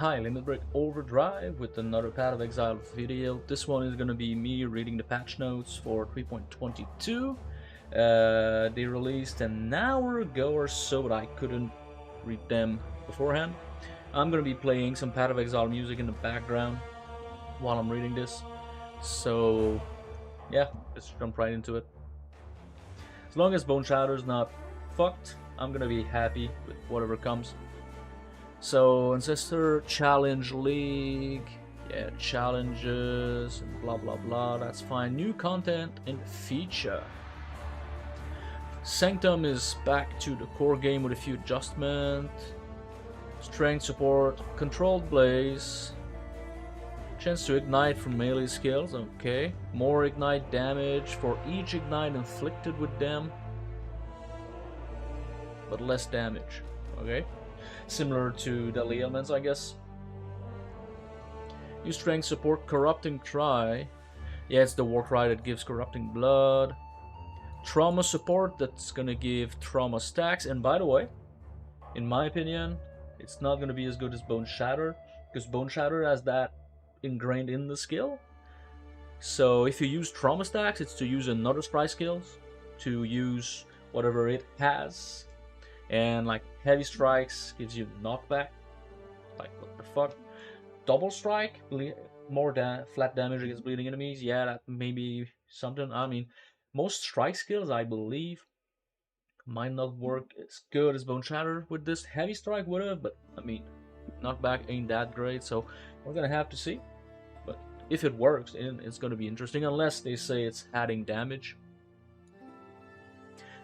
Hi, Limit Break Overdrive with another Path of Exile video. This one is gonna be me reading the patch notes for 3.22. They released an hour ago or so, but I couldn't read them beforehand. I'm gonna be playing some Path of Exile music in the background while I'm reading this. So, yeah, let's jump right into it. As long as Bone Shatter's not fucked, I'm gonna be happy with whatever comes. So, Ancestor Challenge League, yeah, challenges, and blah blah blah, that's fine. New content and feature. Sanctum is back to the core game with a few adjustments. Strength support, controlled blaze, chance to ignite from melee skills, okay. More ignite damage for each ignite inflicted with them, but less damage, okay. Similar to deadly elements, I guess. New strength support, corrupting cry. Yeah, it's the war cry that gives corrupting blood. Trauma support, that's gonna give trauma stacks. And by the way, in my opinion, it's not gonna be as good as Bone Shatter, because Bone Shatter has that ingrained in the skill. So if you use trauma stacks, it's to use another strike skills, to use whatever it has. And like heavy strikes gives you knockback. Like what the fuck? Double strike, more flat damage against bleeding enemies. Yeah, that may be something. I mean, most strike skills, I believe, might not work as good as Bone Shatter with this. Heavy strike would have, but I mean, knockback ain't that great. So we're gonna have to see. But if it works, it's gonna be interesting. Unless they say it's adding damage.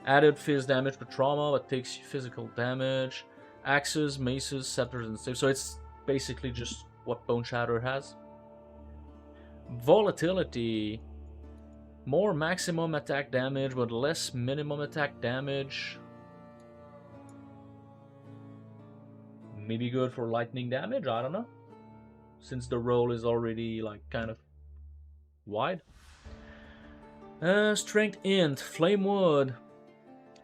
Added phys damage per trauma, but takes physical damage. Axes, maces, scepters, and staves. So it's basically just what Bone Shatter has. Volatility. More maximum attack damage, but less minimum attack damage. Maybe good for lightning damage, I don't know. Since the roll is already like kind of wide. Strength int, flame wood.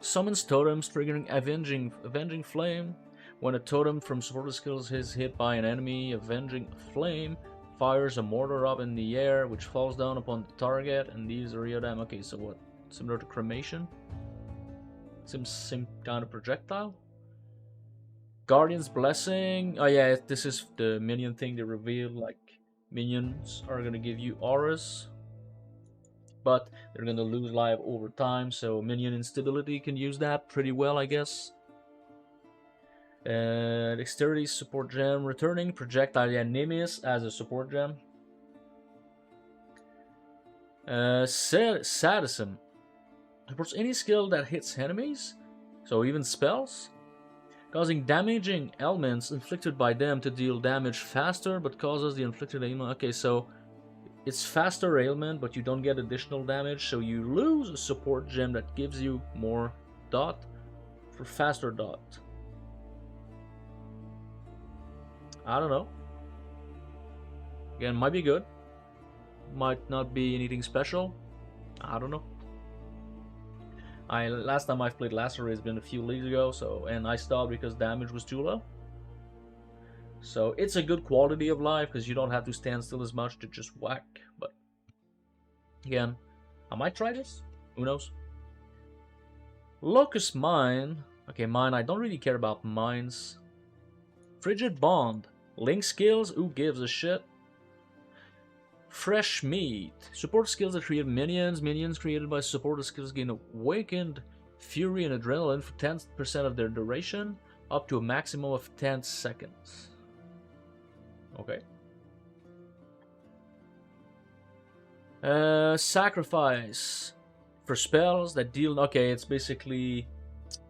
Summons totems, triggering Avenging Flame. When a totem from supporter skills is hit by an enemy, Avenging Flame fires a mortar up in the air, which falls down upon the target, and these are Riodam. Okay, so what? Similar to Cremation? Same kind of projectile? Guardian's Blessing. Oh yeah, this is the minion thing they revealed, like minions are gonna give you auras, but they're gonna lose life over time, so minion instability can use that pretty well, I guess. Dexterity support gem, returning projectile, yeah, Nemesis as a support gem. Sadism supports any skill that hits enemies, so even spells, causing damaging elements inflicted by them to deal damage faster, but causes the inflicted ailment. Okay, so it's faster ailment, but you don't get additional damage, so you lose a support gem that gives you more dot for faster dot. I don't know. Again, might be good. Might not be anything special. I don't know. Last time I've played Lacerate has been a few leagues ago, and I stopped because damage was too low. So it's a good quality of life because you don't have to stand still as much to just whack. But again, I might try this. Who knows? Locust Mine. Okay, mine. I don't really care about mines. Frigid Bond. Link skills. Who gives a shit? Fresh Meat. Support skills that create minions. Minions created by supporter skills gain awakened fury and adrenaline for 10% of their duration, up to a maximum of 10 seconds. Okay. Sacrifice for spells that deal. Okay, it's basically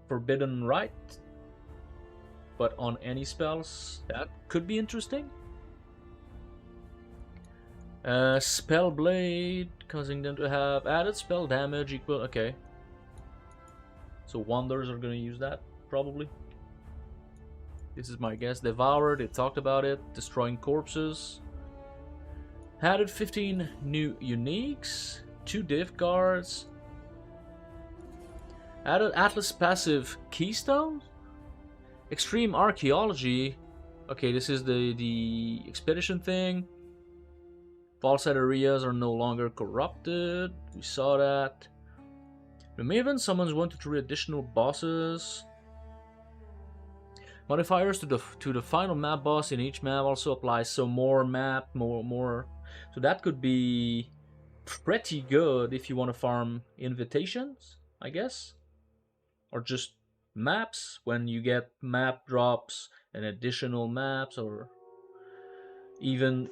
Forbidden Rite, but on any spells. That could be interesting. Spell Blade, causing them to have added spell damage equal. Okay. So Wonders are gonna use that probably. This is my guess. Devour, they talked about it. Destroying corpses. Added 15 new uniques. 2 div cards. Added Atlas passive keystones. Extreme Archaeology. Okay, this is the expedition thing. False areas are no longer corrupted. We saw that. The Maven summons 1 to 3 additional bosses. Modifiers to the final map boss in each map also applies. So more map, more. So that could be pretty good if you want to farm invitations, I guess, or just maps when you get map drops and additional maps, or even,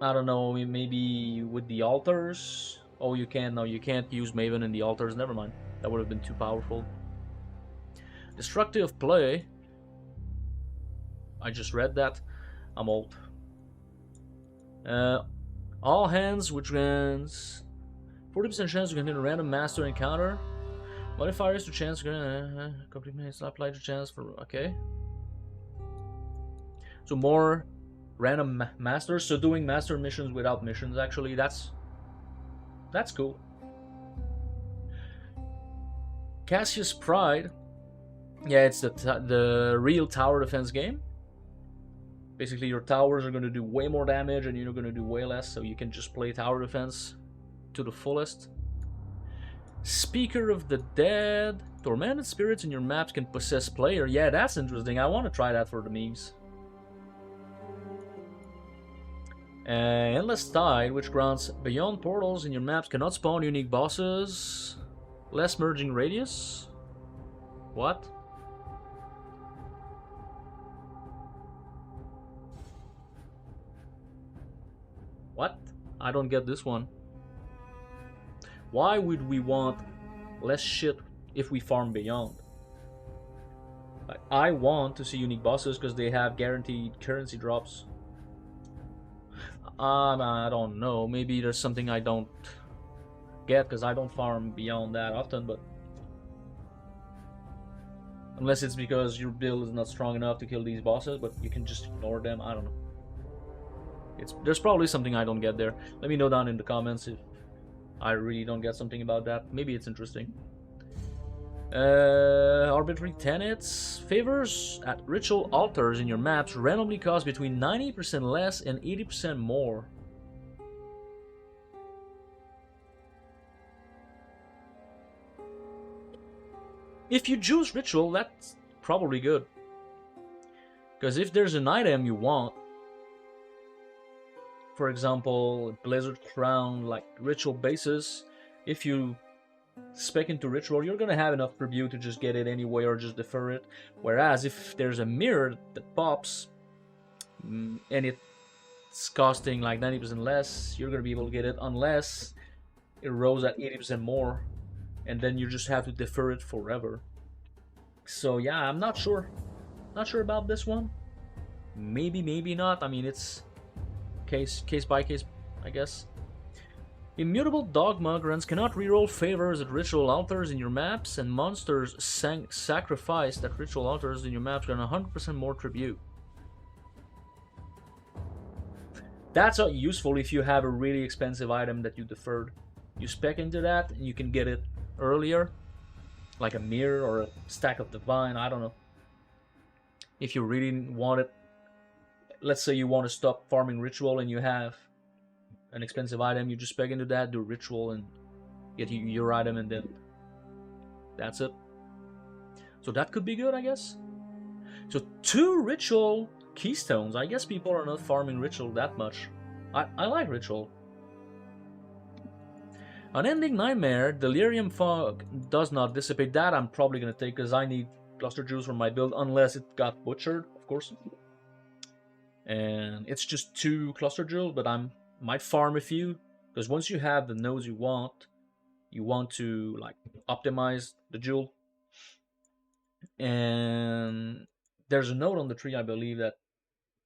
I don't know, maybe with the altars. Oh, you can't. No, you can't use Maven in the altars. Never mind. That would have been too powerful. Destructive play. I just read that. I'm old. All hands, which grants 40% chance to continue a random master encounter. Modifiers to chance. Complete minutes apply to chance for. Okay. So more random masters. So doing master missions without missions. Actually, that's cool. Cassius Pride. Yeah, it's the real tower defense game. Basically, your towers are going to do way more damage and you're going to do way less, so you can just play tower defense to the fullest. Speaker of the Dead. Tormented spirits in your maps can possess player. Yeah, that's interesting. I want to try that for the memes. Endless Tide, which grants beyond portals in your maps cannot spawn unique bosses. Less merging radius. What? What? I don't get this one. Why would we want less shit if we farm beyond? Like, I want to see unique bosses because they have guaranteed currency drops. I don't know. Maybe there's something I don't get because I don't farm beyond that often, but unless it's because your build is not strong enough to kill these bosses, but you can just ignore them. I don't know. There's probably something I don't get there. Let me know down in the comments if I really don't get something about that. Maybe it's interesting. Arbitrary tenets. Favors at ritual altars in your maps randomly cost between 90% less and 80% more. If you choose ritual, that's probably good. Because if there's an item you want, for example, Blizzard Crown, like ritual basis, if you spec into ritual, you're gonna have enough tribute to just get it anyway or just defer it. Whereas if there's a mirror that pops and it's costing like 90% less, you're gonna be able to get it unless it rose at 80% more, and then you just have to defer it forever. So yeah, I'm not sure. Not sure about this one. Maybe, maybe not. I mean, it's case by case, I guess. Immutable Dogma grants cannot reroll favors at ritual altars in your maps, and monsters sacrificed at ritual altars in your maps grant 100% more tribute. That's not useful if you have a really expensive item that you deferred. You spec into that and you can get it earlier, like a mirror or a stack of divine, I don't know. If you really want it, let's say you want to stop farming ritual and you have an expensive item, you just spec into that, do ritual and get your item, and then that's it. So that could be good, I guess. So 2 ritual keystones. I guess people are not farming ritual that much. I like ritual. Unending Nightmare. Delirium Fog does not dissipate. That I'm probably going to take because I need cluster jewels for my build, unless it got butchered, of course. And it's just 2 cluster jewels, but I might farm a few, because once you have the nodes you want to like optimize the jewel. And there's a node on the tree, I believe, that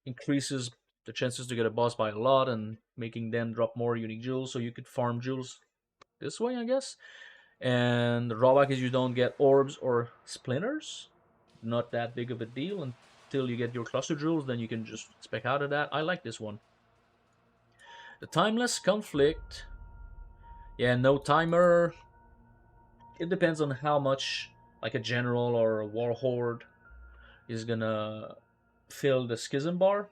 increases the chances to get a boss by a lot and making them drop more unique jewels, so you could farm jewels this way, I guess. And the drawback is you don't get orbs or splinters. Not that big of a deal until you get your cluster jewels, then you can just spec out of that. I like this one. The Timeless Conflict. Yeah, no timer. It depends on how much like a general or a war horde is gonna fill the schism bar.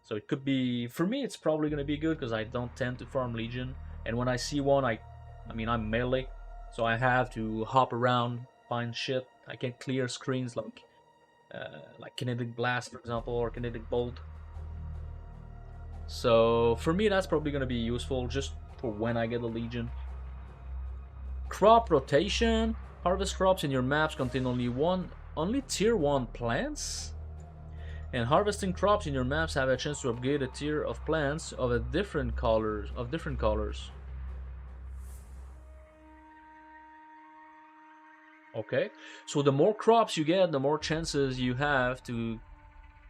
So it could be, for me, it's probably going to be good because I don't tend to farm Legion. And when I see one, I mean, I'm melee, so I have to hop around, find shit. I can't clear screens like Kinetic Blast, for example, or Kinetic Bolt. So for me, that's probably going to be useful just for when I get a Legion. Crop rotation. Harvest crops in your maps contain only tier 1 plants. And harvesting crops in your maps have a chance to upgrade a tier of plants of different colors. Okay, so the more crops you get, the more chances you have to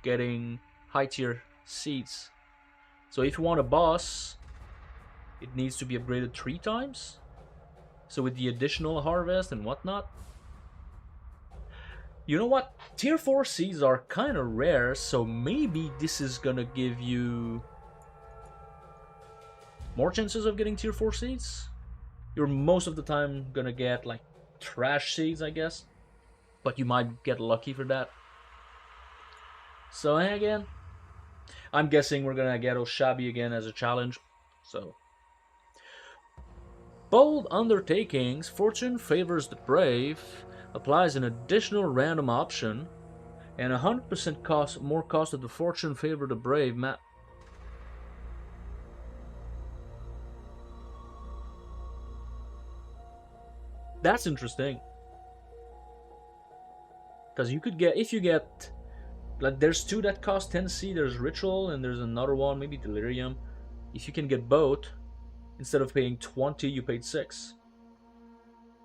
getting high tier seeds. So if you want a boss, it needs to be upgraded 3 times. So with the additional harvest and whatnot. You know what? Tier 4 seeds are kind of rare, so maybe this is gonna give you more chances of getting tier 4 seeds. You're most of the time gonna get like trash seeds, I guess. But you might get lucky for that. So again, I'm guessing we're gonna get Oshabi again as a challenge. So bold undertakings, fortune favors the brave, applies an additional random option, and 100% more cost of the fortune favor the brave map. That's interesting. Because you could get, if you get, like there's 2 that cost 10C, there's Ritual, and there's another one, maybe Delirium. If you can get both, instead of paying 20, you paid 6.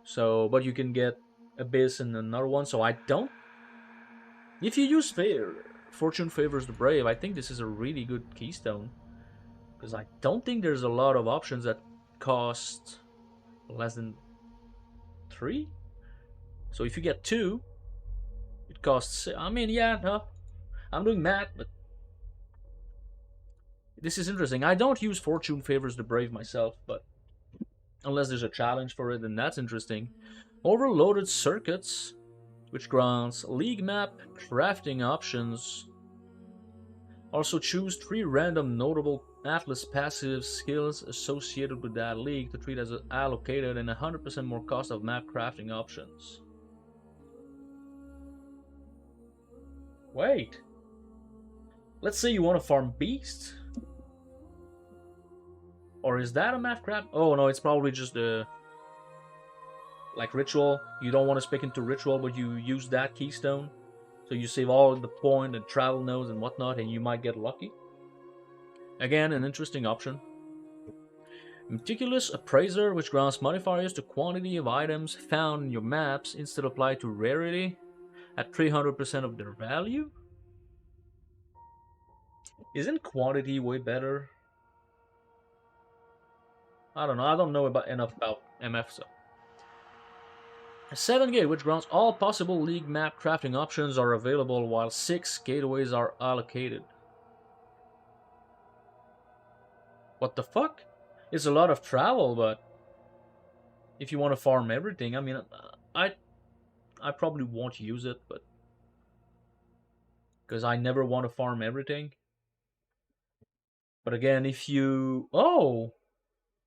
So, but you can get Abyss and another one, so I don't... If you use Fortune Favors the Brave, I think this is a really good keystone. Because I don't think there's a lot of options that cost less than 3. So if you get 2, it costs... I mean, yeah, no. I'm doing math, but... This is interesting. I don't use Fortune Favors the Brave myself, but... Unless there's a challenge for it, then that's interesting. Overloaded Circuits, which grants League Map crafting options. Also choose 3 random notable Atlas passive skills associated with that league to treat as allocated and 100% more cost of map crafting options. Wait. Let's say you want to farm Beast. Or is that a map craft? Oh no, it's probably just the... Like Ritual. You don't want to spec into Ritual, but you use that keystone. So you save all the point and travel nodes and whatnot, and you might get lucky. Again, an interesting option. Meticulous Appraiser, which grants modifiers to quantity of items found in your maps instead applied to rarity at 300% of their value. Isn't quantity way better? I don't know. I don't know enough about MF, so. 7 gate, which grants all possible league map crafting options are available while 6 gateways are allocated. What the fuck? It's a lot of travel, but if you want to farm everything, I mean, I probably won't use it, but because I never want to farm everything. But again, if you... Oh!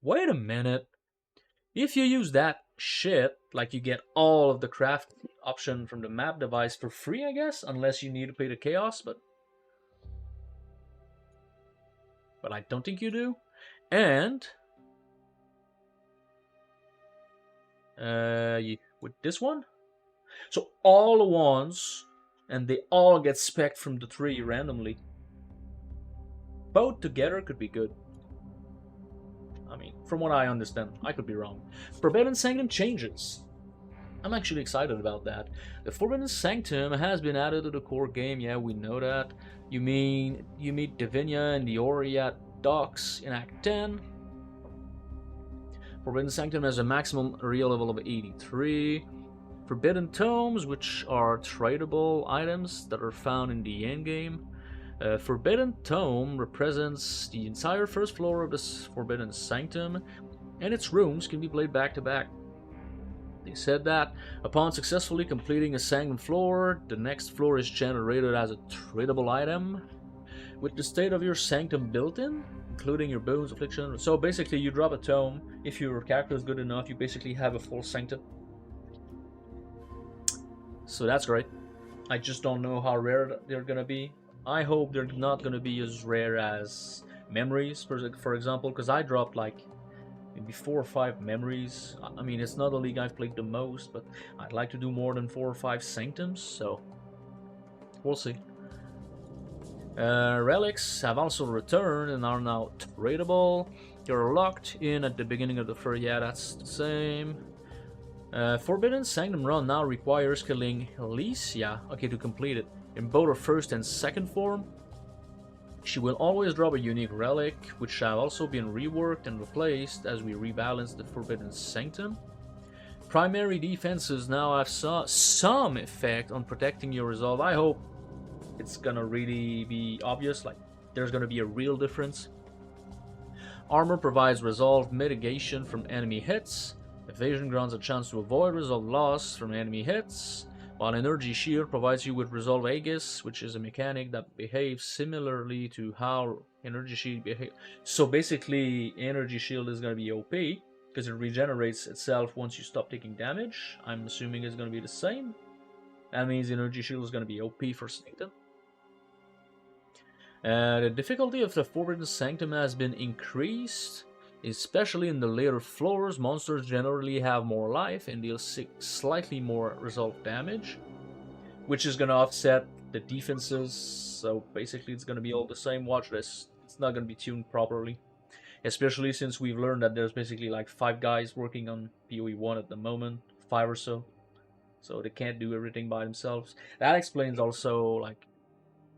Wait a minute. If you use that shit, like you get all of the craft option from the map device for free, I guess, unless you need to pay the chaos, but I don't think you do. And with this one, so all the ones, and they all get spec'd from the 3 randomly. Both together could be good. I mean, from what I understand, I could be wrong. Forbidden Sanctum changes. I'm actually excited about that. The Forbidden Sanctum has been added to the core game. Yeah, we know that. You meet Divinia and the Oriat docks in Act 10. Forbidden Sanctum has a maximum area level of 83. Forbidden Tomes, which are tradable items that are found in the endgame. Forbidden Tome represents the entire first floor of this Forbidden Sanctum, and its rooms can be played back to back. They said that upon successfully completing a Sanctum floor, the next floor is generated as a tradable item with the state of your Sanctum built in, including your boons, affliction. So basically, you drop a tome. If your character is good enough, you basically have a full Sanctum. So that's great. I just don't know how rare they're gonna be. I hope they're not gonna be as rare as memories, for example, because I dropped like maybe 4 or 5 memories. I mean, it's not a league I've played the most, but I'd like to do more than 4 or 5 Sanctums, so we'll see. Relics have also returned and are now tradable. You're locked in at the beginning of the first. Yeah, that's the same. Forbidden Sanctum Run now requires killing Alicia, okay, to complete it, in both her first and second form. She will always drop a unique relic, which have also been reworked and replaced as we rebalance the Forbidden Sanctum. Primary defenses now have some effect on protecting your resolve. I hope it's gonna really be obvious, like there's gonna be a real difference. Armor provides resolve mitigation from enemy hits. Evasion grants a chance to avoid resolve loss from enemy hits. While Energy Shield provides you with Resolve Aegis, which is a mechanic that behaves similarly to how Energy Shield behaves. So basically, Energy Shield is going to be OP, because it regenerates itself once you stop taking damage. I'm assuming it's going to be the same. That means Energy Shield is going to be OP for Sanctum. The difficulty of the Forbidden Sanctum has been increased. Especially in the later floors, monsters generally have more life and deal slightly more resolve damage, which is going to offset the defenses. So basically it's going to be all the same. Watch this. It's not going to be tuned properly, especially since we've learned that there's basically like 5 guys working on POE 1 at the moment, 5 or so. So they can't do everything by themselves. That explains also like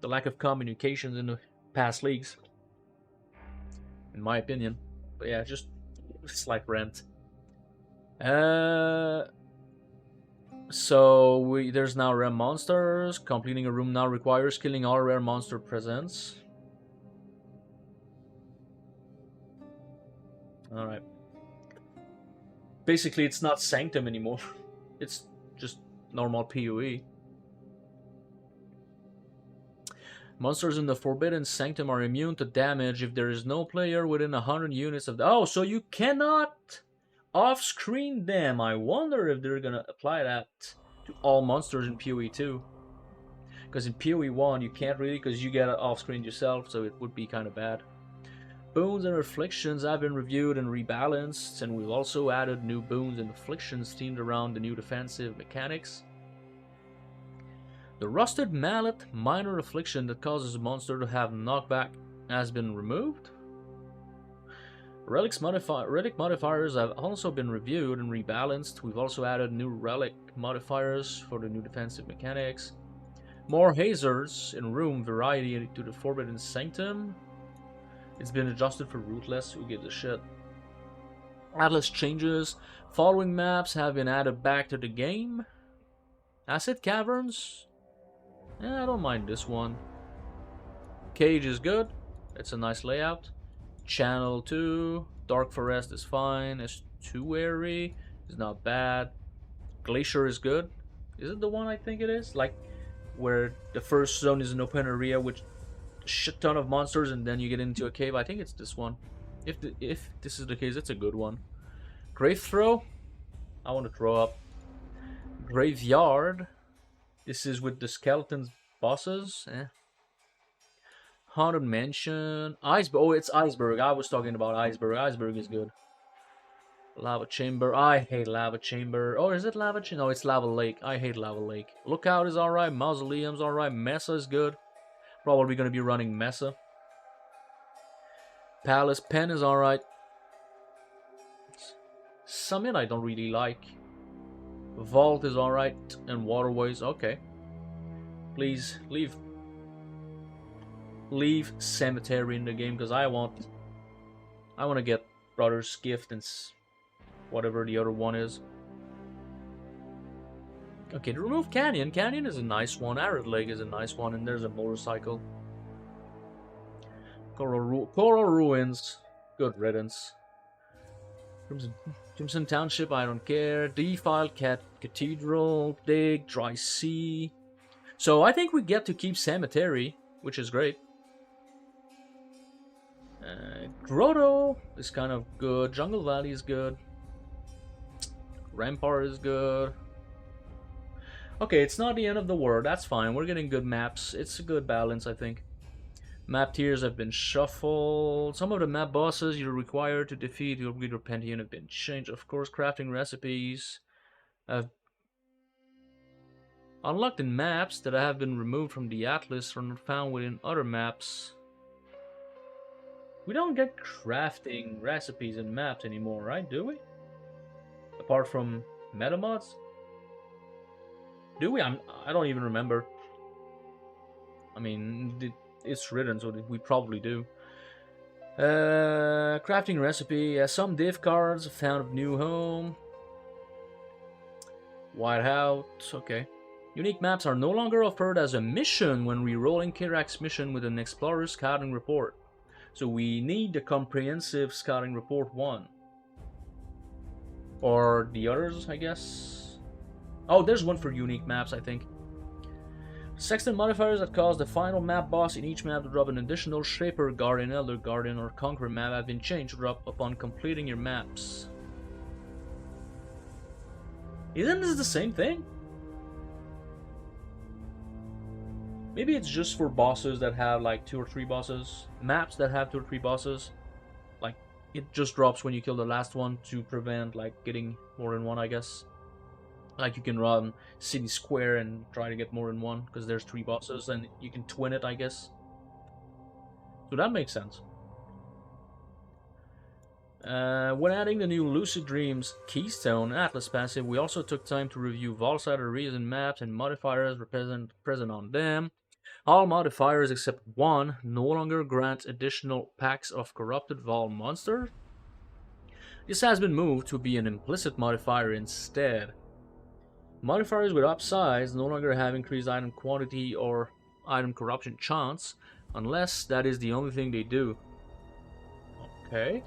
the lack of communications in the past leagues, in my opinion. But yeah, just slight rant. So there's now rare monsters. Completing a room now requires killing all rare monster presents. Alright. Basically, it's not Sanctum anymore. It's just normal POE. Monsters in the Forbidden Sanctum are immune to damage if there is no player within 100 units of... Oh, so you cannot off-screen them. I wonder if they're gonna apply that to all monsters in PoE 2. Because in PoE 1, you can't really, because you get off-screen yourself, so it would be kind of bad. Boons and afflictions have been reviewed and rebalanced, and we've also added new boons and afflictions themed around the new defensive mechanics. The Rusted Mallet minor affliction that causes a monster to have knockback has been removed. Relic modifiers have also been reviewed and rebalanced. We've also added new relic modifiers for the new defensive mechanics. More hazards and room variety to the Forbidden Sanctum. It's been adjusted for Rootless, who gives a shit. Atlas changes. Following maps have been added back to the game. Acid Caverns. Yeah, I don't mind this one. Cage is good. It's a nice layout. Channel 2. Dark Forest is fine. Estuary is not bad. Glacier is good. Is it the one I think it is? Like, where the first zone is an open area with a shit ton of monsters and then you get into a cave. I think it's this one. If this is the case, it's a good one. Grave Throw. I want to throw up. Graveyard. This is with the skeletons bosses. Haunted Mansion. Iceberg. Oh, it's Iceberg. I was talking about Iceberg. Iceberg is good. Lava Chamber. I hate Lava Chamber. Oh, is it Lava Chamber? No, it's Lava Lake. I hate Lava Lake. Lookout is alright. Mausoleum's alright. Mesa is good. Probably going to be running Mesa. Palace Pen is alright. Summit I don't really like. Vault is alright, and Waterways, okay. Please leave Cemetery in the game, because I want to get Brother's Gift and whatever the other one is. Okay, to remove Canyon. Canyon is a nice one. Arid Lake is a nice one, and there's a motorcycle. Coral Ruins, good riddance. Crimson Township, I don't care. Defiled Cathedral, Dig, Dry Sea. So I think we get to keep Cemetery, which is great. Grotto is kind of good. Jungle Valley is good. Rampart is good. Okay, it's not the end of the world. That's fine. We're getting good maps. It's a good balance, I think. Map tiers have been shuffled. Some of the map bosses you're required to defeat your Greater Pantheon have been changed. Of course, crafting recipes have unlocked in maps that have been removed from the atlas or not found within other maps. We don't get crafting recipes in maps anymore, right? Do we? Apart from meta mods? Do we? I don't even remember. I mean, it's written, so we probably do. Crafting recipe. Some div cards found a new home. Whiteout. Okay. Unique maps are no longer offered as a mission when re-rolling Kirak's mission with an Explorer Scouting Report. So we need the Comprehensive Scouting Report 1. Or the others, I guess. Oh, there's one for unique maps, I think. Sextant modifiers that cause the final map boss in each map to drop an additional Shaper, Guardian, Elder Guardian, or Conqueror map have been changed to drop upon completing your maps. Isn't this the same thing? Maybe it's just for bosses that have like 2 or 3 bosses. Maps that have 2 or 3 bosses. Like, it just drops when you kill the last one to prevent like getting more than one, I guess. Like you can run City Square and try to get more than one because there's 3 bosses and you can twin it, I guess. So that makes sense. When adding the new Lucid Dreams Keystone Atlas passive, we also took time to review Volside areas and maps and modifiers present on them. All modifiers except one no longer grant additional packs of corrupted Vol monsters. This has been moved to be an implicit modifier instead. Modifiers with upsize no longer have increased item quantity or item corruption chance, unless that is the only thing they do. Okay.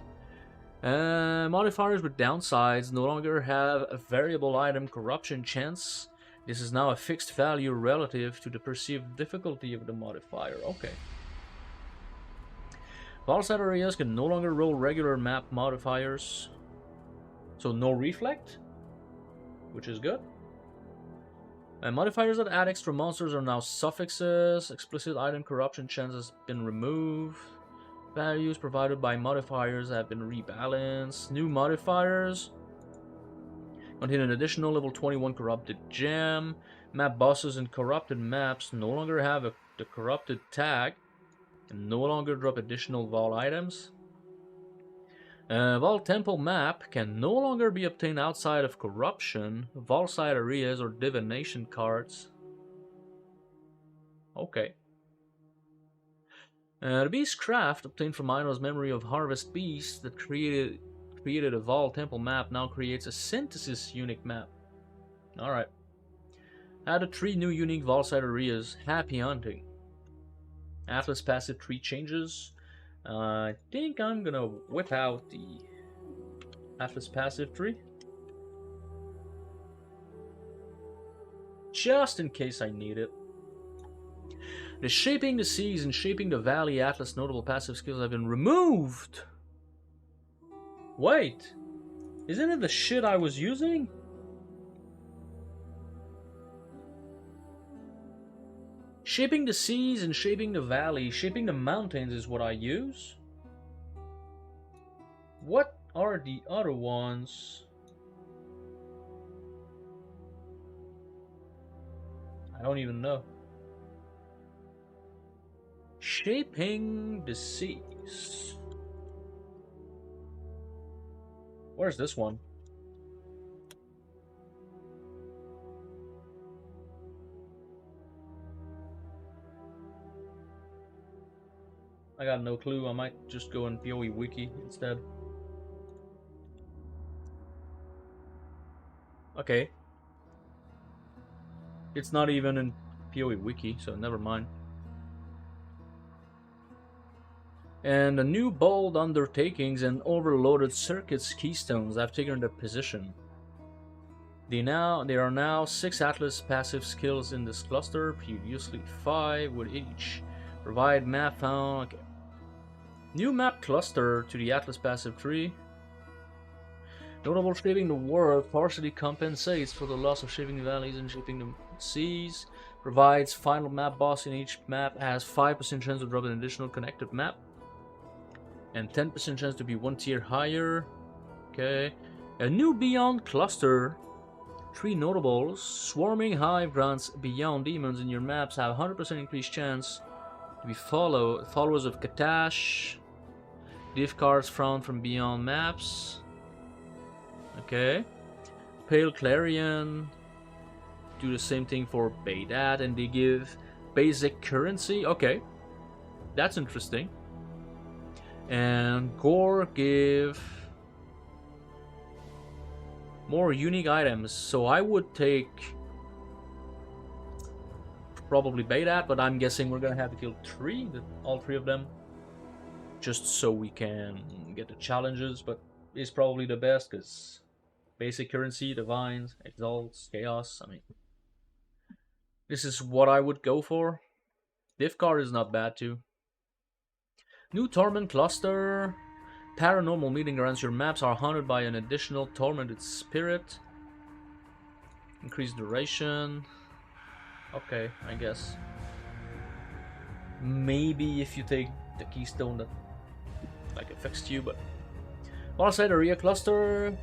Modifiers with downsides no longer have a variable item corruption chance. This is now a fixed value relative to the perceived difficulty of the modifier. Okay. Volside areas can no longer roll regular map modifiers. So no reflect, which is good. Modifiers that add extra monsters are now suffixes. Explicit item corruption chance has been removed. Values provided by modifiers have been rebalanced. New modifiers contain an additional level 21 corrupted gem. Map bosses in corrupted maps no longer have the corrupted tag and no longer drop additional Vol items. Vol Temple map can no longer be obtained outside of corruption, Volside areas, or divination cards. Okay. The Beast Craft, obtained from Aino's memory of Harvest Beast that created a Vol Temple map, now creates a Synthesis unique map. Alright. Added 3 new unique Volside areas. Happy hunting. Atlas passive 3 changes. I think I'm gonna whip out the Atlas passive tree. Just in case I need it. The Shaping the Seas and Shaping the Valley Atlas notable passive skills have been removed! Wait! Isn't it the shit I was using? Shaping the Seas and Shaping the Valley. Shaping the Mountains is what I use. What are the other ones? I don't even know. Shaping the Seas. Where's this one? I got no clue. I might just go in POE Wiki instead. Okay. It's not even in POE Wiki, so never mind. And the new bold undertakings and overloaded circuits keystones have taken their position. There are now 6 Atlas passive skills in this cluster, previously 5, with each provide map found. Okay. New map cluster to the Atlas passive tree. Notable shaping the world partially compensates for the loss of shaping the valleys and shaping the seas. Provides final map boss in each map has 5% chance to drop an additional connected map. And 10% chance to be 1 tier higher. Okay. A new Beyond cluster. 3 notables. Swarming Hive grants Beyond demons in your maps have 100% increased chance to be followers of Katash. Div cards found from Beyond maps. Okay. Pale Clarion. Do the same thing for Baydat, and they give basic currency. Okay. That's interesting. And Gore give more unique items. So I would take probably Baydat, but I'm guessing we're gonna have to kill all three of them. Just so we can get the challenges, but it's probably the best because basic currency, divines, exalts, chaos. I mean, this is what I would go for. Div card is not bad too. New Torment cluster. Paranormal meeting grants your maps are haunted by an additional tormented spirit. Increased duration. Okay, I guess. Maybe if you take the keystone that like affects you, but Valside area cluster.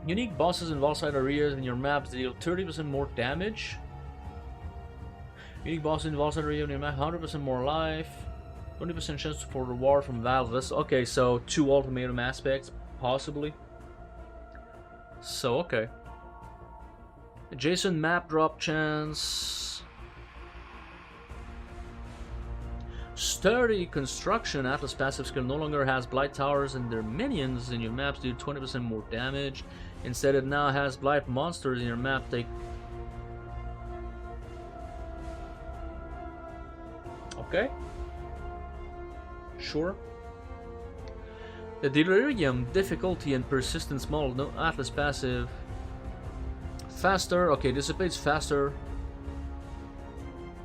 Unique bosses in Valside areas in your maps deal 30% more damage. Unique bosses in Valside area in your map 100% more life. 20% chance for reward from Valvis. Okay, so 2 ultimatum aspects, possibly. So, okay. Adjacent map drop chance. Sturdy construction. Atlas passive skill no longer has blight towers and their minions in your maps do 20% more damage. Instead, it now has blight monsters in your map take. Okay. Sure. The Delirium difficulty and persistence model, no Atlas passive. Faster, okay, dissipates faster.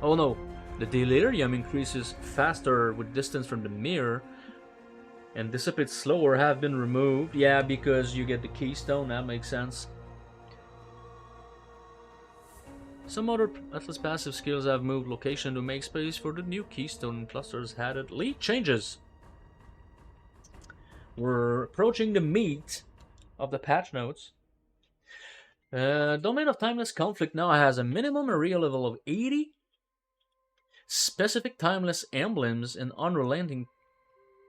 Oh no, the Delirium increases faster with distance from the mirror and dissipates slower have been removed. Yeah, because you get the keystone, that makes sense. Some other Atlas passive skills have moved location to make space for the new keystone clusters added. Lead changes. We're approaching the meat of the patch notes. Domain of Timeless Conflict now has a minimum area level of 80. Specific Timeless Emblems and Unrelenting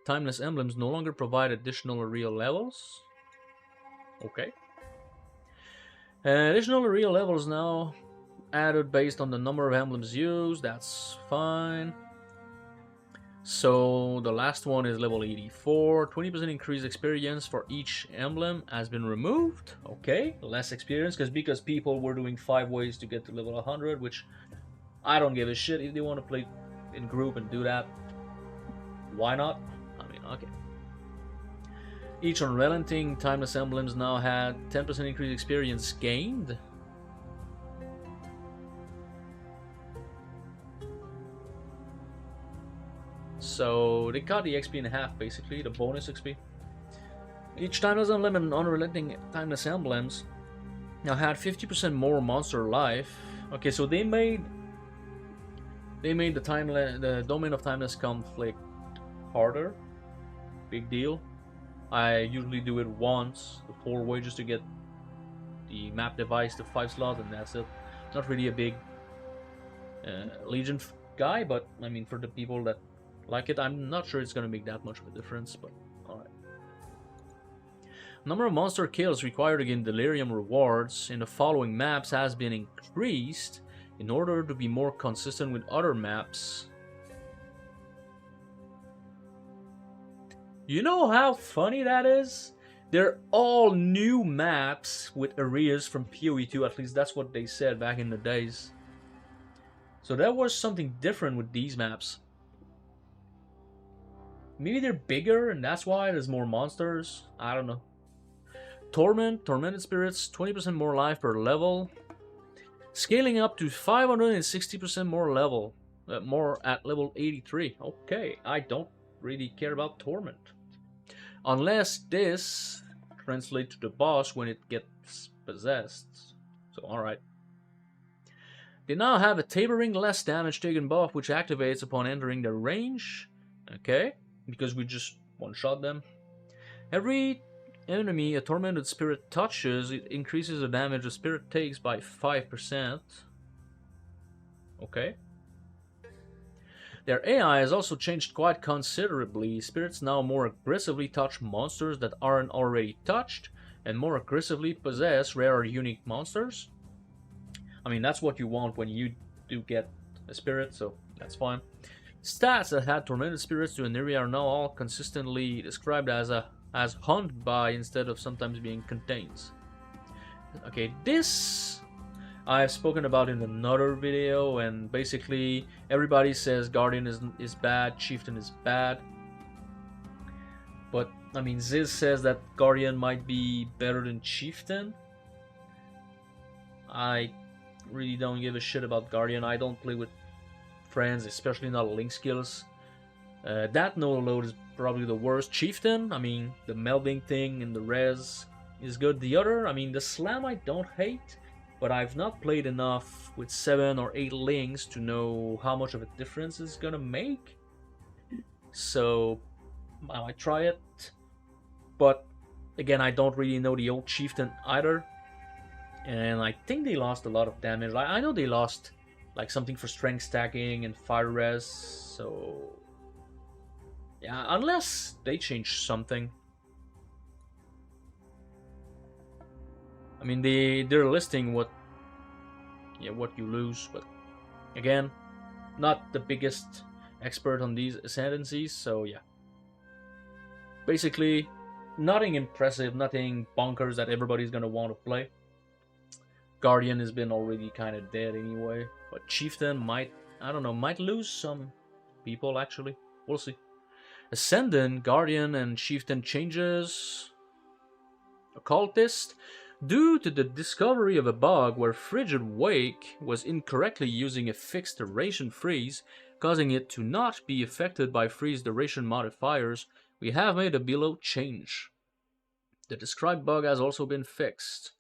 Timeless Emblems no longer provide additional area levels. Okay. Additional area levels now added based on the number of emblems used. That's fine. So the last one is level 84. 20% increased experience for each emblem has been removed. Okay, less experience because people were doing 5 ways to get to level 100, which I don't give a shit. If they want to play in group and do that, why not? I mean, okay. Each unrelenting timeless emblems now had 10% increased experience gained. So they cut the XP in half, basically, the bonus XP. Each timeless emblem and unrelenting timeless emblems now had 50% more monster life. Okay, so they made the domain of timeless conflict harder. Big deal. I usually do it once, the 4 wages to get the map device to 5 slots, and that's it. Not really a big Legion guy, but I mean, for the people that like it, I'm not sure it's going to make that much of a difference, but alright. Number of monster kills required to gain Delirium rewards in the following maps has been increased in order to be more consistent with other maps. You know how funny that is? They're all new maps with areas from POE 2, at least that's what they said back in the days. So that was something different with these maps. Maybe they're bigger and that's why there's more monsters. I don't know. Tormented spirits, 20% more life per level. Scaling up to 560% more level. More at level 83. Okay, I don't really care about Torment. Unless this translates to the boss when it gets possessed. So, alright. They now have a tapering less damage taken buff, which activates upon entering their range. Okay, because we just one-shot them. Every enemy a tormented spirit touches, it increases the damage the spirit takes by 5%. Okay. Their AI has also changed quite considerably. Spirits now more aggressively touch monsters that aren't already touched, and more aggressively possess rare or unique monsters. I mean, that's what you want when you do get a spirit, so that's fine. Stats that had tormented spirits to an area are now all consistently described as hunt by instead of sometimes being contains. Okay, this I've spoken about in another video, and basically everybody says Guardian is bad, Chieftain is bad. But, I mean, Ziz says that Guardian might be better than Chieftain. I really don't give a shit about Guardian. I don't play with friends, especially not link skills. That no load is probably the worst. Chieftain, I mean, the melding thing and the res is good. The other, I mean, the slam I don't hate, but I've not played enough with 7 or 8 links to know how much of a difference it's gonna make. So I might try it, but again, I don't really know the old Chieftain either, and I think they lost a lot of damage. I know they lost like something for strength stacking and fire res, so yeah, unless they change something. I mean, they're listing what you lose, but again, not the biggest expert on these ascendancies, so yeah. Basically, nothing impressive, nothing bonkers that everybody's gonna want to play. Guardian has been already kind of dead anyway, but Chieftain might, I don't know, might lose some people actually. We'll see. Ascendant, Guardian, and Chieftain changes. Occultist. Due to the discovery of a bug where Frigid Wake was incorrectly using a fixed duration freeze, causing it to not be affected by freeze duration modifiers, we have made a below change. The described bug has also been fixed.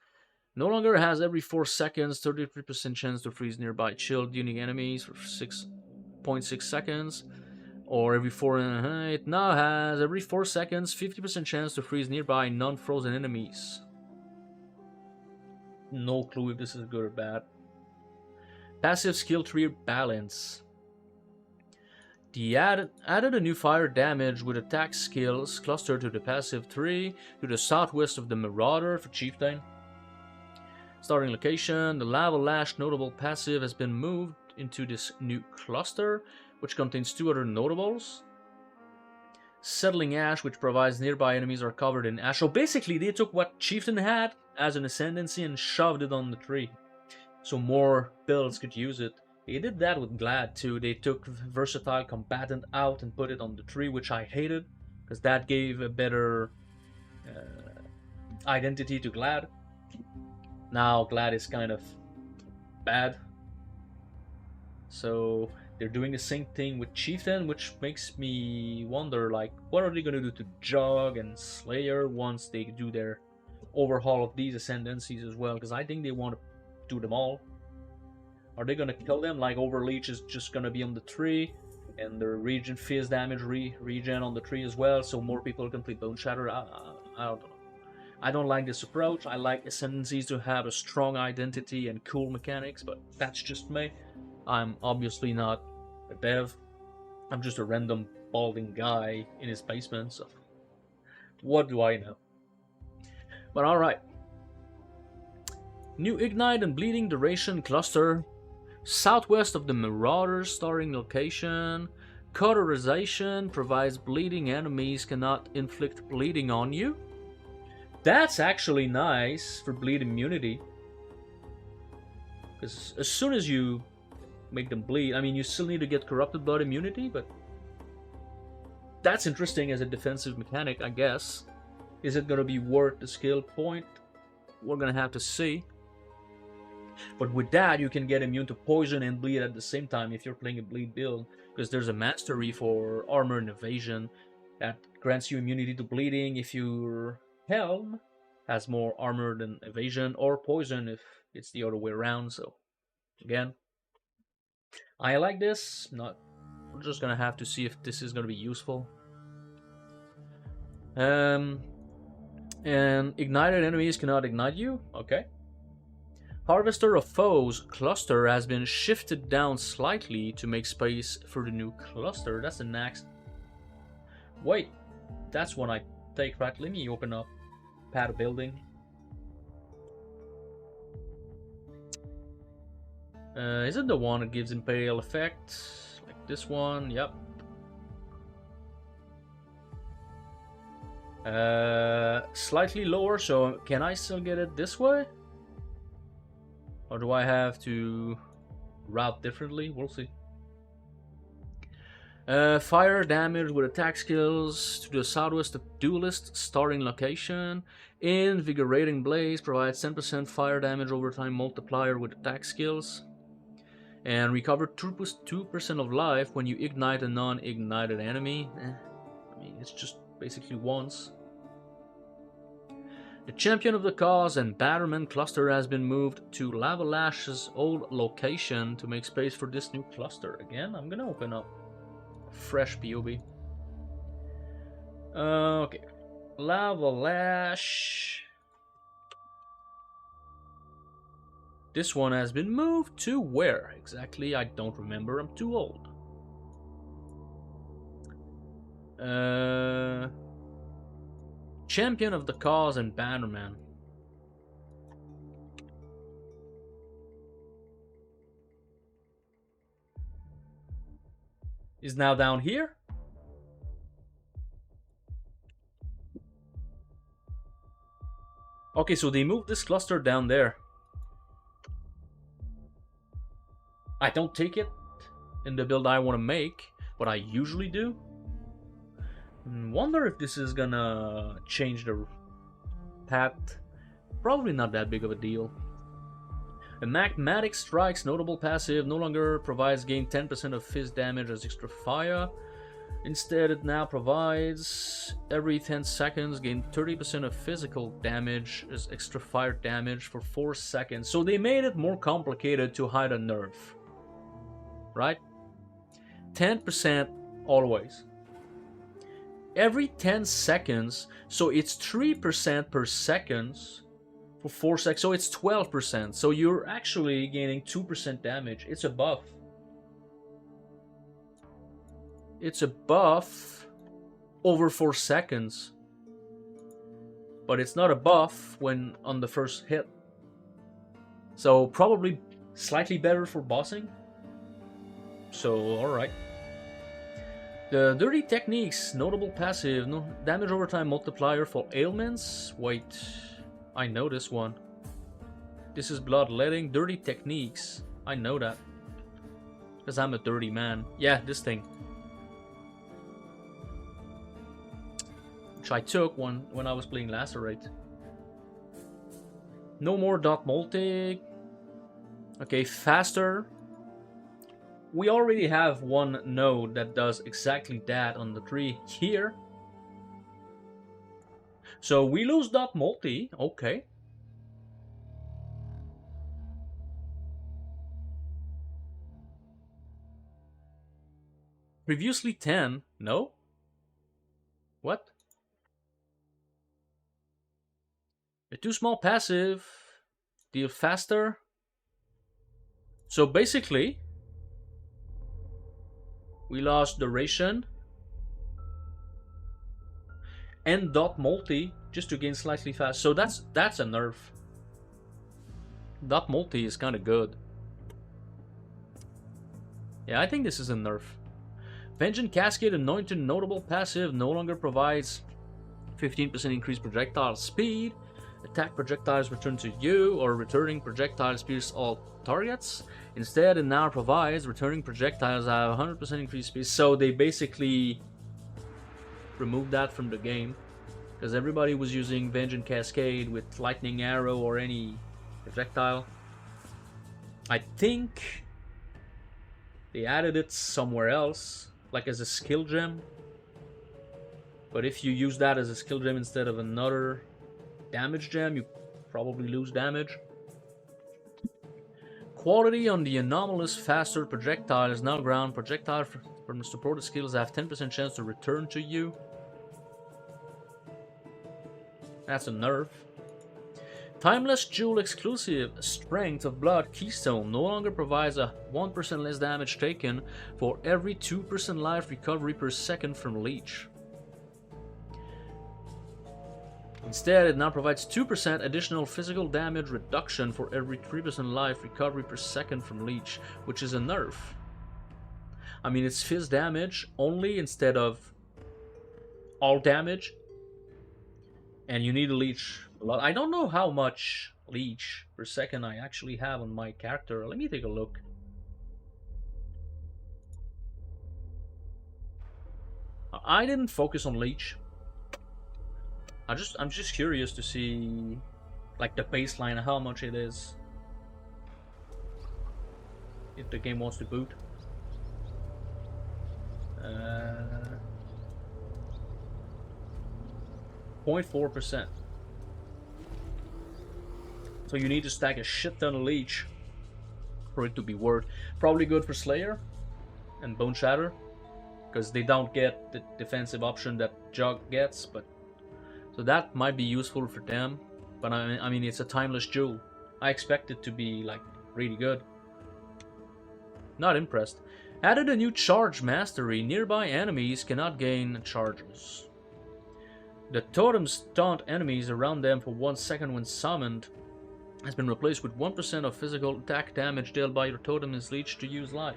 No longer has every 4 seconds 33% chance to freeze nearby chilled unique enemies for 6.6 seconds, or every 4. It now has every 4 seconds 50% chance to freeze nearby non-frozen enemies. No clue if this is good or bad. Passive skill tree balance. The added a new fire damage with attack skills clustered to the passive tree to the southwest of the Marauder for Chieftain. Starting location, the Lava Lash notable passive has been moved into this new cluster, which contains 2 other notables. Settling Ash, which provides nearby enemies are covered in ash. So basically, they took what Chieftain had as an ascendancy and shoved it on the tree, so more builds could use it. They did that with Glad too. They took Versatile Combatant out and put it on the tree, which I hated, because that gave a better identity to Glad. Now Glad is kind of bad, so they're doing the same thing with Chieftain, which makes me wonder, like, what are they gonna do to Jug and Slayer once they do their overhaul of these ascendancies as well? Because I think they want to do them all. Are they gonna kill them like Overleech is just gonna be on the tree, and the regen fizz damage regen on the tree as well, so more people can play Bone Shatter? I don't know. I don't like this approach. I like ascendancies to have a strong identity and cool mechanics, but that's just me. I'm obviously not a dev. I'm just a random balding guy in his basement, so what do I know? But alright. New Ignite and Bleeding Duration Cluster. Southwest of the Marauder starting location. Cauterization provides bleeding enemies cannot inflict bleeding on you. That's actually nice for bleed immunity. Because as soon as you make them bleed, I mean, you still need to get corrupted blood immunity, but that's interesting as a defensive mechanic, I guess. Is it gonna be worth the skill point? We're gonna have to see. But with that, you can get immune to poison and bleed at the same time if you're playing a bleed build, because there's a mastery for armor and evasion that grants you immunity to bleeding if your helm has more armor than evasion, or poison if it's the other way around. So again, I like this. We're just gonna have to see if this is gonna be useful. And ignited enemies cannot ignite you. Okay. Harvester of Foes cluster has been shifted down slightly to make space for the new cluster. That's the next. Wait, that's one I take, right? Let me open up pad building. Is it the one that gives Imperial effect? Like this one? Yep. Slightly lower, so can I still get it this way? Or do I have to route differently? We'll see. Fire damage with attack skills to the southwest of Duelist starting location. Invigorating Blaze provides 10% fire damage over time multiplier with attack skills. And recover 2% of life when you ignite a non-ignited enemy. I mean, it's just basically once. The Champion of the Cause and Batterman cluster has been moved to Lavalash's old location to make space for this new cluster. Again, I'm gonna open up fresh POB. Okay, Lavalash. This one has been moved to where exactly? I don't remember. I'm too old. Champion of the Cause and Bannerman. Is now down here? Okay, so they moved this cluster down there. I don't take it in the build I want to make, but I usually do. Wonder if this is gonna change the path. Probably not that big of a deal. The Magmatic Strike's notable passive no longer provides gain 10% of fizz damage as extra fire. Instead, it now provides every 10 seconds gain 30% of physical damage as extra fire damage for 4 seconds. So they made it more complicated to hide a nerf. Right? 10% always. Every 10 seconds, so it's 3% per second for 4 seconds, so it's 12%. So you're actually gaining 2% damage. It's a buff. It's a buff over 4 seconds. But it's not a buff when on the first hit. So probably slightly better for bossing. So, alright. The Dirty Techniques, notable passive, no damage over time multiplier for ailments. Wait, I know this one. This is Bloodletting. Dirty Techniques. I know that. Because I'm a dirty man. Yeah, this thing. Which I took when I was playing Lacerate. No more dot multi. Okay, faster. We already have one node that does exactly that on the tree here. So we lose dot multi, okay. Previously 10, no? What? A too small passive, deal faster. So basically, we lost duration and dot multi just to gain slightly fast. So that's a nerf. Dot multi is kind of good. Yeah, I think this is a nerf. Vengeance Cascade Anointed notable passive no longer provides 15% increased projectile speed. Attack projectiles return to you, or returning projectiles pierce all targets. Instead, it now provides returning projectiles have 100% increased speed. So they basically remove that from the game, because everybody was using Vengeance Cascade with Lightning Arrow or any projectile. I think they added it somewhere else, like as a skill gem. But if you use that as a skill gem instead of another damage gem, you probably lose damage. Quality on the anomalous faster projectiles. Now ground projectile from the supported skills have 10% chance to return to you. That's a nerf. Timeless Jewel exclusive Strength of Blood Keystone no longer provides a 1% less damage taken for every 2% life recovery per second from Leech. Instead, it now provides 2% additional physical damage reduction for every 3% life recovery per second from Leech, which is a nerf. I mean, it's fizz damage only instead of all damage. And you need a Leech a lot. I don't know how much Leech per second I actually have on my character. Let me take a look. I didn't focus on Leech. I'm just curious to see like the baseline, how much it is. If the game wants to boot. 0.4%. So you need to stack a shit ton of Leech for it to be worth. Probably good for Slayer and Bone Shatter, because they don't get the defensive option that Jug gets, but so that might be useful for them. But I mean, it's a timeless jewel. I expect it to be like really good. Not impressed. Added a new charge mastery. Nearby enemies cannot gain charges. The totems taunt enemies around them for 1 second when summoned. Has been replaced with 1% of physical attack damage dealt by your totem is leech to use life.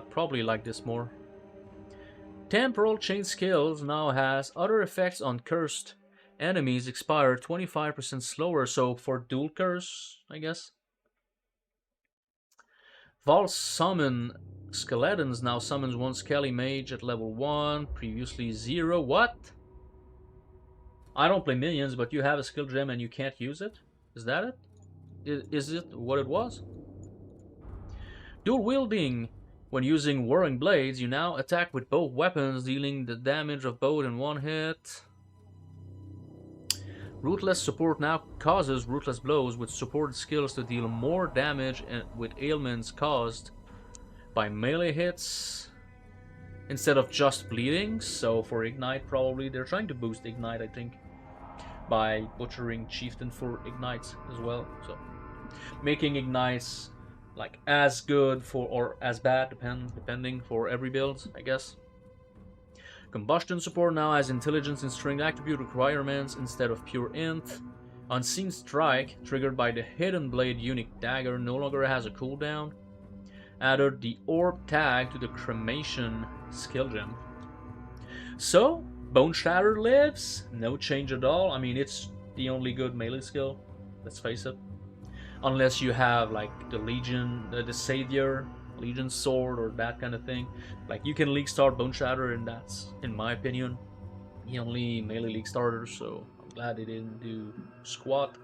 Probably like this more. Temporal Chain Skills now has other effects on cursed enemies expire 25% slower, so for dual curse, I guess. Vault Summon Skeletons now summons 1 Skelly Mage at level 1, previously 0. What? I don't play minions, but you have a skill gem and you can't use it? Is that it? Is it what it was? Dual Wielding. When using Whirring Blades, you now attack with both weapons, dealing the damage of both in 1 hit. Ruthless Support now causes Ruthless Blows with supported skills to deal more damage with ailments caused by melee hits instead of just bleeding. So for Ignite, probably they're trying to boost Ignite, I think, by butchering Chieftain for Ignites as well. So making Ignites like as good for or as bad, depending for every build, I guess. Combustion Support now has Intelligence and Strength attribute requirements instead of pure int. Unseen Strike, triggered by the Hidden Blade unique dagger, no longer has a cooldown. Added the Orb tag to the Cremation skill gem. So, Bone Shatter lives, no change at all. I mean, it's the only good melee skill, let's face it. Unless you have like the Legion, the Savior, Legion Sword, or that kind of thing. Like you can League Start Bone Shatter, and that's, in my opinion, the only melee League Starter, so I'm glad they didn't do squat.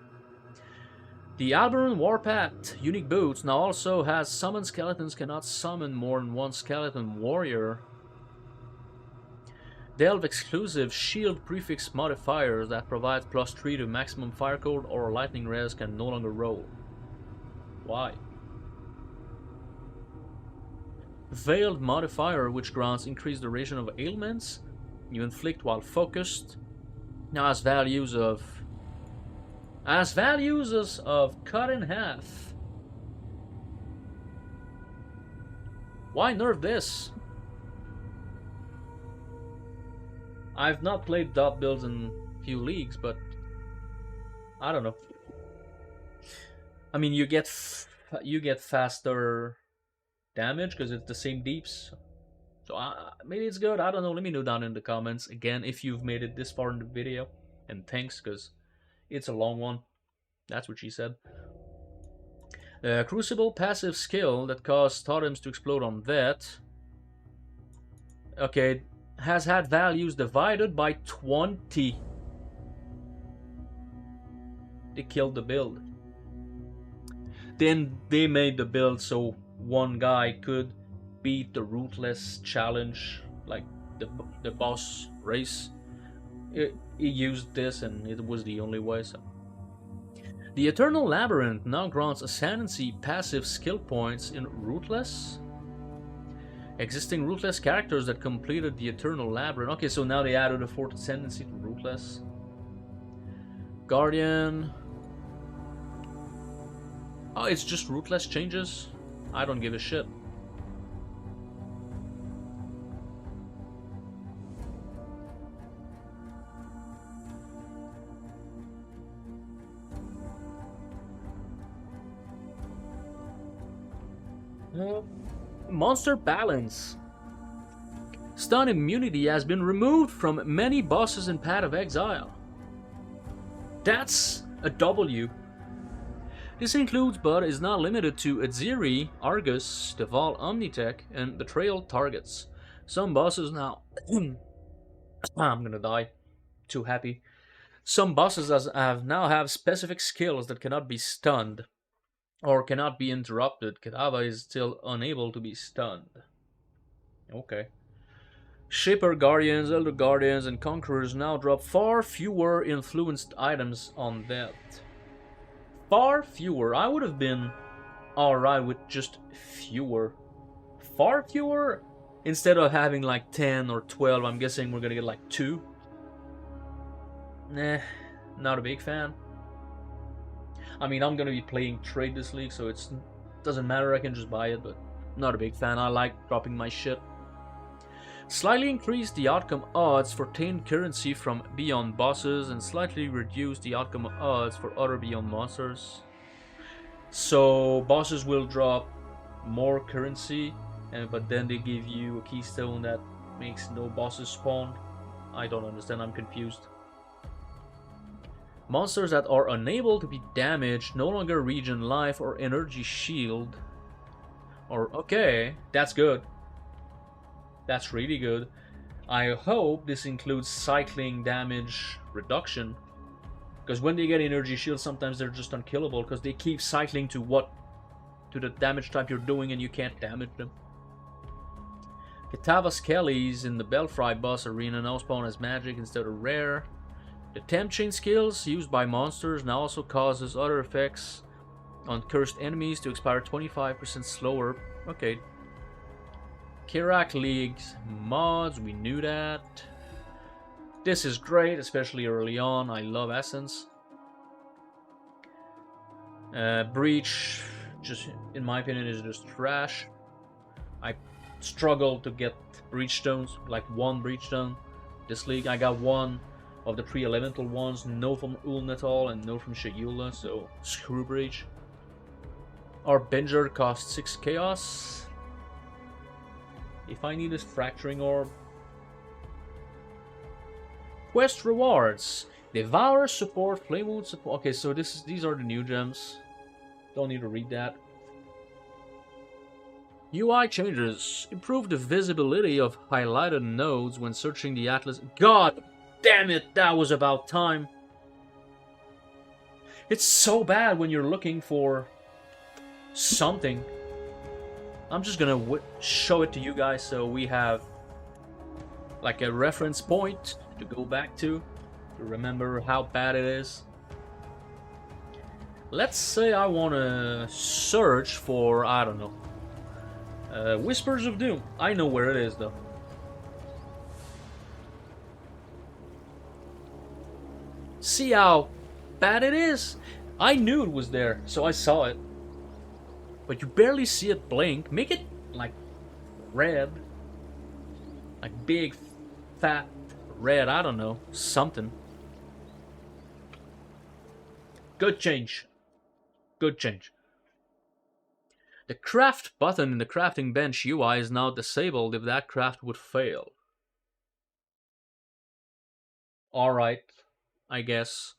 The Alberon Warpath unique boots now also has Summon Skeletons cannot summon more than 1 Skeleton Warrior. Delve exclusive shield prefix modifiers that provides +3 to maximum fire code or lightning res can no longer roll. Why? Veiled modifier, which grants increased duration of ailments you inflict while focused, now has values of cut in half. Why nerf this? I've not played dot builds in few leagues, but I don't know. I mean, you get faster damage because it's the same deeps. So maybe it's good. I don't know. Let me know down in the comments again if you've made it this far in the video. And thanks, because it's a long one. That's what she said. Crucible passive skill that causes totems to explode on that. Okay, has had values divided by 20. They killed the build. Then they made the build so one guy could beat the Ruthless challenge, like the boss race. He used this and it was the only way, so. The Eternal Labyrinth now grants Ascendancy passive skill points in Ruthless. Existing Ruthless characters that completed the Eternal Labyrinth. Okay, so now they added a 4th Ascendancy to Ruthless. Guardian. Oh, it's just Ruthless changes? I don't give a shit. Monster balance. Stun immunity has been removed from many bosses in Path of Exile. That's a W. This includes but is not limited to Aziri, Argus, Deval Omnitech, and Betrayal targets. Some bosses now... I'm gonna die. Too happy. Some bosses now have specific skills that cannot be stunned or cannot be interrupted. Kadava is still unable to be stunned. Okay. Shaper Guardians, Elder Guardians, and Conquerors now drop far fewer influenced items on that. Far fewer. I would have been alright with just fewer. Far fewer? Instead of having like 10 or 12, I'm guessing we're gonna get like 2. Nah, not a big fan. I mean, I'm gonna be playing trade this league, so it doesn't matter, I can just buy it, but not a big fan. I like dropping my shit. Slightly increase the outcome odds for tamed currency from beyond bosses and slightly reduce the outcome odds for other beyond monsters. So bosses will drop more currency, but then they give you a keystone that makes no bosses spawn. I don't understand, I'm confused. Monsters that are unable to be damaged no longer regen life or energy shield. Or okay, that's good. That's really good. I hope this includes cycling damage reduction. Because when they get energy shield, sometimes they're just unkillable because they keep cycling to the damage type you're doing and you can't damage them. Kitava Skellies in the Belfry boss arena now spawn as magic instead of rare. The temp chain skills used by monsters now also causes other effects on cursed enemies to expire 25% slower. Okay. Kirak League's mods, we knew that. This is great, especially early on. I love Essence. Breach, just in my opinion, is just trash. I struggled to get Breach Stones, like one Breach Stone this league. I got one of the 3 elemental ones, no from Ulnatal and no from Shayula, so screw Breach. Our Binger costs 6 chaos. If I need a Fracturing Orb. Quest rewards. Devour support, Flame Wound support. Okay, so these are the new gems. Don't need to read that. UI changes. Improve the visibility of highlighted nodes when searching the Atlas. God damn it, that was about time. It's so bad when you're looking for something. I'm just gonna show it to you guys so we have like a reference point to go back to remember how bad it is. Let's say I want to search for, I don't know, Whispers of Doom. I know where it is though. See how bad it is? I knew it was there, so I saw it. But you barely see it blink. Make it like red. Like big, fat, red. I don't know. Something. Good change. Good change. The craft button in the crafting bench UI is now disabled if that craft would fail. Alright, I guess.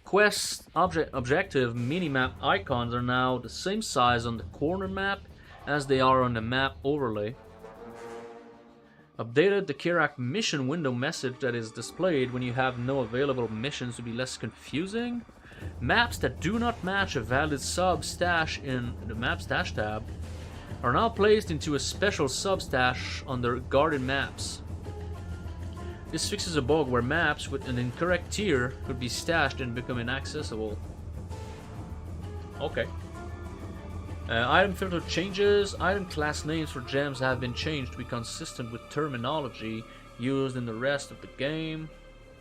Quest objective minimap icons are now the same size on the corner map as they are on the map overlay. Updated the Kirak mission window message that is displayed when you have no available missions to be less confusing. Maps that do not match a valid sub stash in the map stash tab are now placed into a special sub stash under guarded maps. This fixes a bug where maps with an incorrect tier could be stashed and become inaccessible. Okay. Item filter changes. Item class names for gems have been changed to be consistent with terminology used in the rest of the game.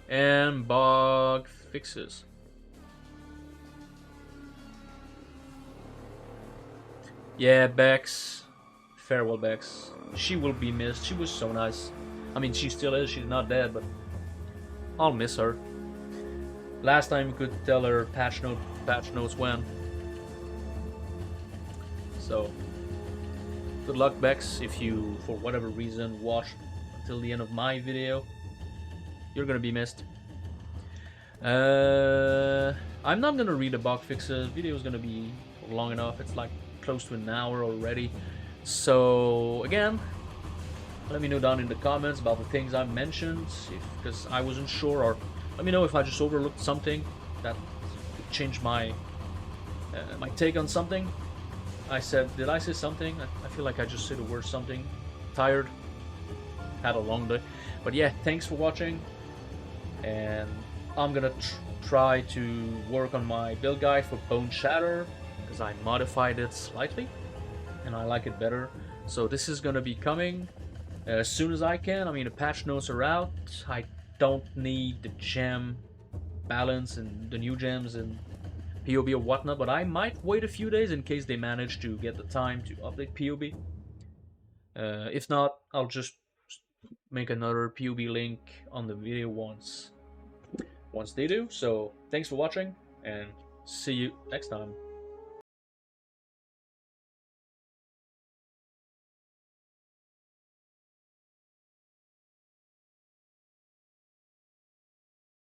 And bug fixes. Yeah, Bex. Farewell, Bex. She will be missed. She was so nice. I mean, she still is. She's not dead, but I'll miss her. Last time you could tell her patch notes when. So, good luck, Bex. If you, for whatever reason, watched until the end of my video, you're gonna be missed. I'm not gonna read the bug fixes. Video is gonna be long enough. It's like close to an hour already. So again, let me know down in the comments about the things I mentioned, because I wasn't sure, or let me know if I just overlooked something that could change my my take on something. Did I say something? I feel like I just said the word something. Tired. Had a long day. But yeah, thanks for watching. And I'm gonna try to work on my build guide for Bone Shatter, because I modified it slightly and I like it better. So this is gonna be coming as soon as I can. I mean, the patch notes are out. I don't need the gem balance and the new gems and POB or whatnot, but I might wait a few days in case they manage to get the time to update POB. If not, I'll just make another POB link on the video once they do. So thanks for watching, and see you next time.